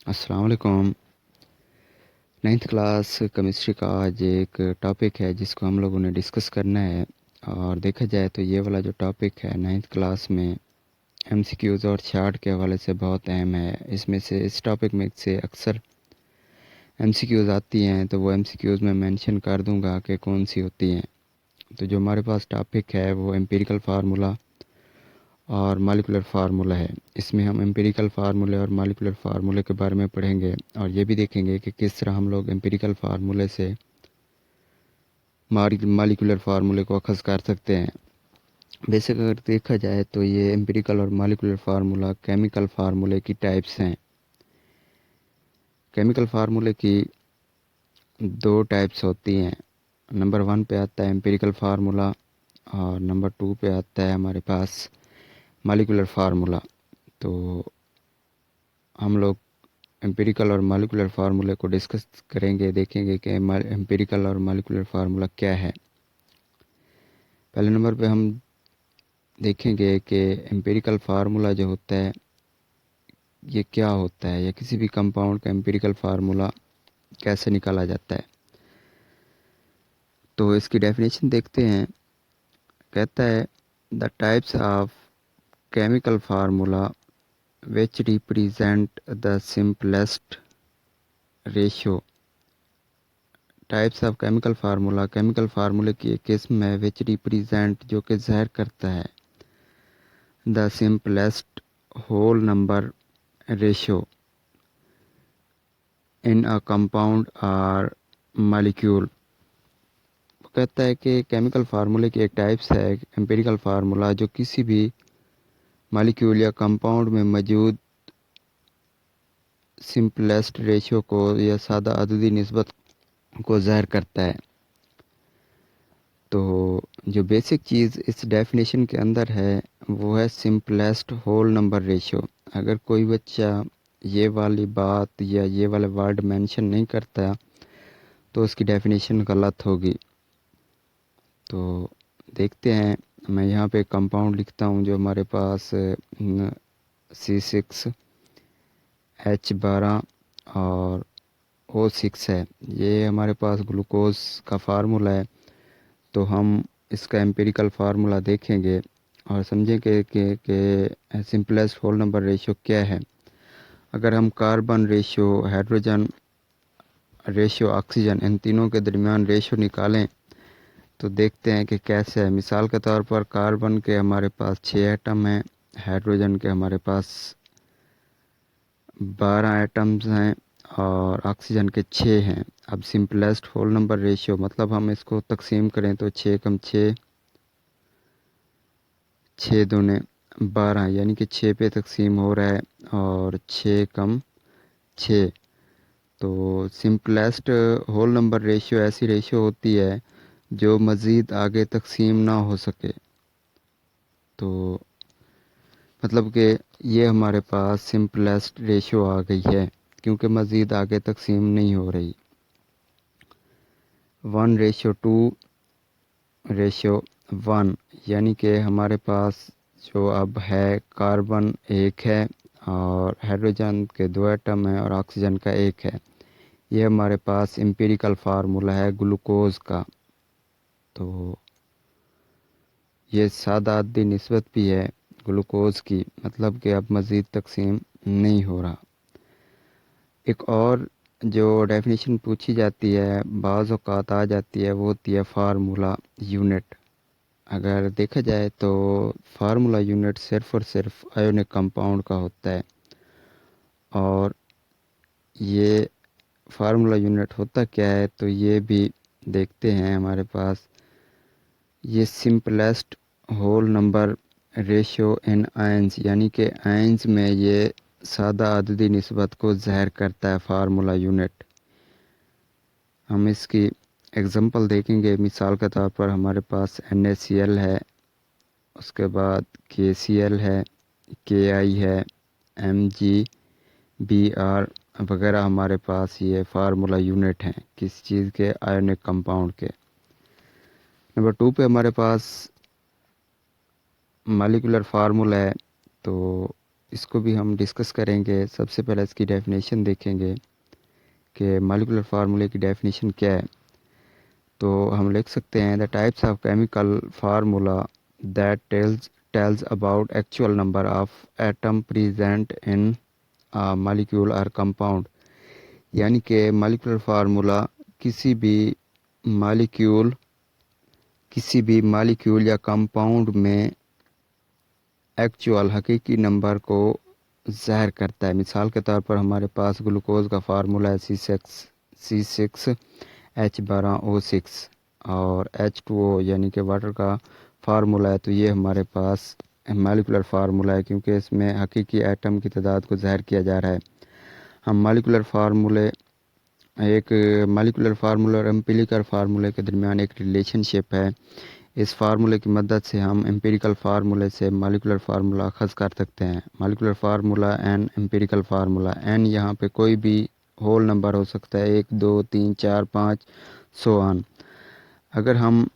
अस्सलाम वालेकुम। 9th class chemistry का आज एक टॉपिक है जिसको हम लोगों ने डिस्कस करना है। और देखा जाए तो ये वाला जो टॉपिक है 9th क्लास में एमसीक्यूज़ और चार्ट के हवाले से बहुत अहम है। इसमें से इस टॉपिक में से अक्सर एमसीक्यूज़ आती हैं, तो वो एमसीक्यूज़ मैं मेंशन कर दूंगा कि कौन सी होती हैं। तो जो हमारे पास टॉपिक है वो एम्पिरिकल फार्मूला और मॉलिक्यूलर फार्मूला है। इसमें हम एम्पिरिकल फार्मूले और मॉलिक्यूलर फार्मूले के बारे में पढ़ेंगे और ये भी देखेंगे कि किस तरह हम लोग एम्पिरिकल फार्मूले से मॉलिक्यूलर फार्मूले को अखज़ कर सकते हैं। बेसिक अगर देखा जाए तो ये एम्पिरिकल और मॉलिक्यूलर फार्मूला केमिकल फार्मूले की टाइप्स हैं। केमिकल फार्मूले की दो टाइप्स होती हैं। नंबर 1 पे आता है एम्पिरिकल फार्मूला और नंबर 2 पे आता है हमारे पास मॉलिक्यूलर फार्मूला। तो हम लोग एम्पिरिकल और मॉलिक्यूलर फार्मूले को डिस्कस करेंगे, देखेंगे कि एम्पिरिकल और मॉलिक्यूलर फार्मूला क्या है। पहले नंबर पे हम देखेंगे कि एम्पिरिकल फार्मूला जो होता है ये क्या होता है, या किसी भी कंपाउंड का एम्पिरिकल फार्मूला कैसे निकाला जाता है। तो इसकी डेफिनेशन देखते हैं। कहता है the types of chemical formula which represent the simplest ratio. Types of chemical फार्मूले की एक किस्म है विच रिप्रेजेंट, जो कि ज़ाहिर करता है the simplest whole number ratio in a compound और मालिक्यूल। कहता है कि केमिकल फार्मूले की एक टाइप्स है एम्पिरिकल फार्मूला जो किसी भी मालिक्यूल या कंपाउंड में मौजूद सिंपलेस्ट रेशियो को या सादा अददी निस्बत को ज़ाहिर करता है। तो जो बेसिक चीज़ इस डेफिनेशन के अंदर है वो है सिंपलेस्ट होल नंबर रेशियो। अगर कोई बच्चा ये वाली बात या ये वाला वर्ड मेंशन नहीं करता तो उसकी डेफिनेशन गलत होगी। तो देखते हैं, मैं यहाँ पे कंपाउंड लिखता हूँ जो हमारे पास C6H12 और O6 है। ये हमारे पास ग्लूकोज का फार्मूला है। तो हम इसका एम्पिरिकल फार्मूला देखेंगे और समझेंगे कि सिंपलेस्ट होल नंबर रेशियो क्या है। अगर हम carbon ratio, hydrogen ratio, oxygen, इन तीनों के दरमियान रेशियो निकालें तो देखते हैं कि कैसे है। मिसाल के तौर पर कार्बन के हमारे पास 6 एटम हैं, हाइड्रोजन के हमारे पास 12 एटम्स हैं और ऑक्सीजन के 6 हैं। अब सिंपलेस्ट होल नंबर रेशियो मतलब हम इसको तकसीम करें तो 6 कम 6, 6 दूने 12, यानी कि 6 पे तकसीम हो रहा है और 6 कम 6। तो सिंपलेस्ट होल नंबर रेशियो ऐसी रेशियो होती है जो मज़ीद आगे तकसीम ना हो सके। तो मतलब कि ये हमारे पास सिंपलेस्ट रेशियो आ गई है क्योंकि मज़ीद आगे तकसीम नहीं हो रही। 1:2:1, यानी कि हमारे पास जो अब है कार्बन एक है और हाइड्रोजन के 2 एटम हैं और ऑक्सीजन का एक है। ये हमारे पास एम्पिरिकल फार्मूला है ग्लूकोज का। तो ये सादा अददी निस्बत भी है ग्लूकोज की, मतलब कि अब मज़ीद तकसीम नहीं हो रहा। एक और जो डेफिनेशन पूछी जाती है, बाज़ औक़ात आ जाती है, वो होती है फार्मूला यूनिट। अगर देखा जाए तो फार्मूला यूनिट सिर्फ़ और सिर्फ आयोनिक कंपाउंड का होता है। और ये फार्मूला यूनिट होता क्या है तो ये भी देखते हैं। हमारे पास ये simplest whole number ratio in ions, यानी कि आयंस में ये सादा अददी निस्बत को ज़ाहिर करता है फार्मूला यूनिट। हम इसकी एग्जांपल देखेंगे। मिसाल के तौर पर हमारे पास NaCl है, उसके बाद KCl है, Ki है, MgBr वगैरह हमारे पास ये फार्मूला यूनिट हैं किस चीज़ के, आयोनिक कंपाउंड के। नंबर 2 पे हमारे पास मॉलिक्यूलर फार्मूला है। तो इसको भी हम डिस्कस करेंगे। सबसे पहले इसकी डेफिनेशन देखेंगे कि मॉलिक्यूलर फार्मूले की डेफिनेशन क्या है। तो हम लिख सकते हैं the types of chemical formula that tells about actual number of atom present in molecule और कंपाउंड। यानी कि मॉलिक्यूलर फार्मूला किसी भी मॉलिक्यूल या कंपाउंड में एक्चुअल हकीकी नंबर को ज़ाहिर करता है। मिसाल के तौर पर हमारे पास ग्लूकोज का फार्मूला है C6H12O6 और H2O यानी कि वाटर का फार्मूला है। तो ये हमारे पास मॉलिक्यूलर फार्मूला है, क्योंकि इसमें हकीकी एटम की तादाद को ज़ाहिर किया जा रहा है। हम मॉलिक्यूलर फार्मूले और एम्पिरिकल फार्मूले के दरमियान एक रिलेशनशिप है। इस फार्मूले की मदद से हम एम्पिरिकल फार्मूले से मॉलिक्यूलर फार्मूला अखज़ कर सकते हैं। Molecular formula n, empirical formula n, यहाँ पे कोई भी होल नंबर हो सकता है, 1 2 3 4 5 सो ऑन। अगर हम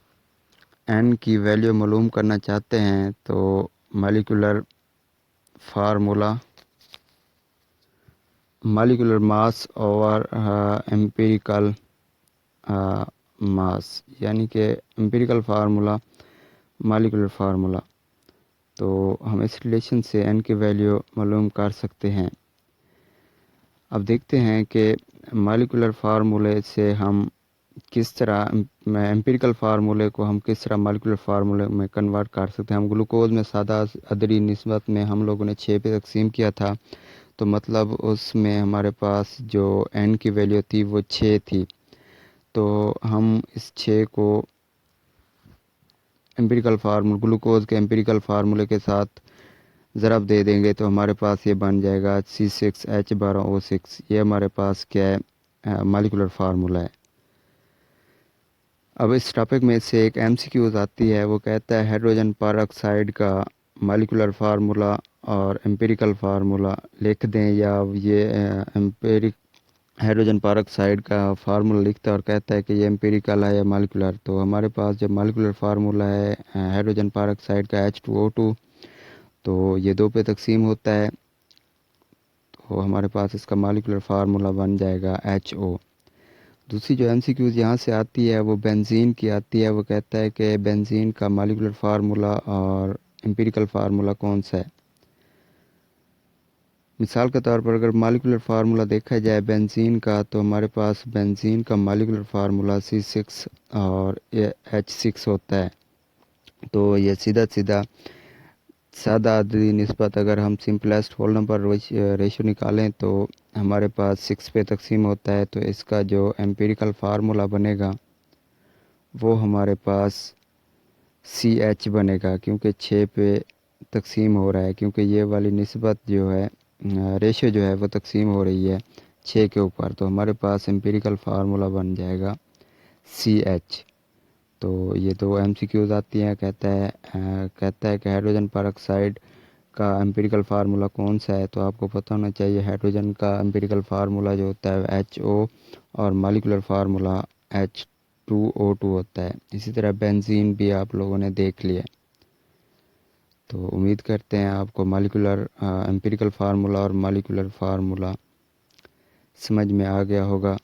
एन की वैल्यू मालूम करना चाहते हैं तो मॉलिक्यूलर मास ओवर एम्पिरिकल मास, यानी कि एम्पिरिकल फार्मूला मॉलिक्यूलर फार्मूला। तो हम इस रिलेशन से एन की वैल्यू मालूम कर सकते हैं। अब देखते हैं कि मॉलिक्यूलर फार्मूले से हम किस तरह एम्पिरिकल फार्मूले को हम किस तरह मॉलिक्यूलर फार्मूले में कन्वर्ट कर सकते हैं। हम ग्लूकोज में सादा अदरी निस्बत में हम लोगों ने 6 पे तकसीम किया था, तो मतलब उसमें हमारे पास जो एन की वैल्यू थी वो 6 थी। तो हम इस 6 को ग्लूकोज के एम्पिरिकल फार्मूले के साथ ज़रब दे देंगे तो हमारे पास ये बन जाएगा C6H12O6। ये हमारे पास क्या है, मॉलिक्यूलर फार्मूला है। अब इस टॉपिक में से एक MCQ आती है, वो कहता है हाइड्रोजन परऑक्साइड का मॉलिक्यूलर फार्मूला और एम्पिरिकल फार्मूला लिख दें, या ये हाइड्रोजन परऑक्साइड का फार्मूला लिखता है और कहता है कि ये एम्पिरिकल है या मॉलिक्यूलर। तो हमारे पास जब मॉलिक्यूलर फार्मूला है हाइड्रोजन परऑक्साइड का H2O2, तो ये 2 पे तकसीम होता है, तो हमारे पास इसका मॉलिक्यूलर फार्मूला बन जाएगा HO। दूसरी जो MCQ यहाँ से आती है वो बेंजीन की आती है। वो कहता है कि बेंजीन का मॉलिक्यूलर फार्मूला और एम्पिरिकल फार्मूला कौन सा है। मिसाल के तौर पर अगर मॉलिक्यूलर फार्मूला देखा जाए बेंजीन का, तो हमारे पास बेंजीन का मॉलिक्यूलर फार्मूला C6 और H6 होता है। तो ये सीधा सादा अददी निस्बत अगर हम सिंपलेस्ट होल नंबर रेशो निकालें तो हमारे पास 6 पे तकसीम होता है। तो इसका जो एम्पिरिकल फार्मूला बनेगा वो हमारे पास CH बनेगा, क्योंकि 6 पे तकसीम हो रहा है, क्योंकि ये वाली निस्बत जो है रेशो जो है वो तकसीम हो रही है 6 के ऊपर। तो हमारे पास एम्पिरिकल फार्मूला बन जाएगा CH। तो ये 2 MCQs आती हैं। कहता है कि हाइड्रोजन परऑक्साइड का एम्पिरिकल फार्मूला कौन सा है। तो आपको पता होना चाहिए हाइड्रोजन का एम्पिरिकल फार्मूला जो होता है HO और मॉलिक्यूलर फार्मूला H2O2 होता है। इसी तरह बेंजीन भी आप लोगों ने देख लिया। तो उम्मीद करते हैं आपको मॉलिक्यूलर एम्पिरिकल फार्मूला और मॉलिक्यूलर फार्मूला समझ में आ गया होगा।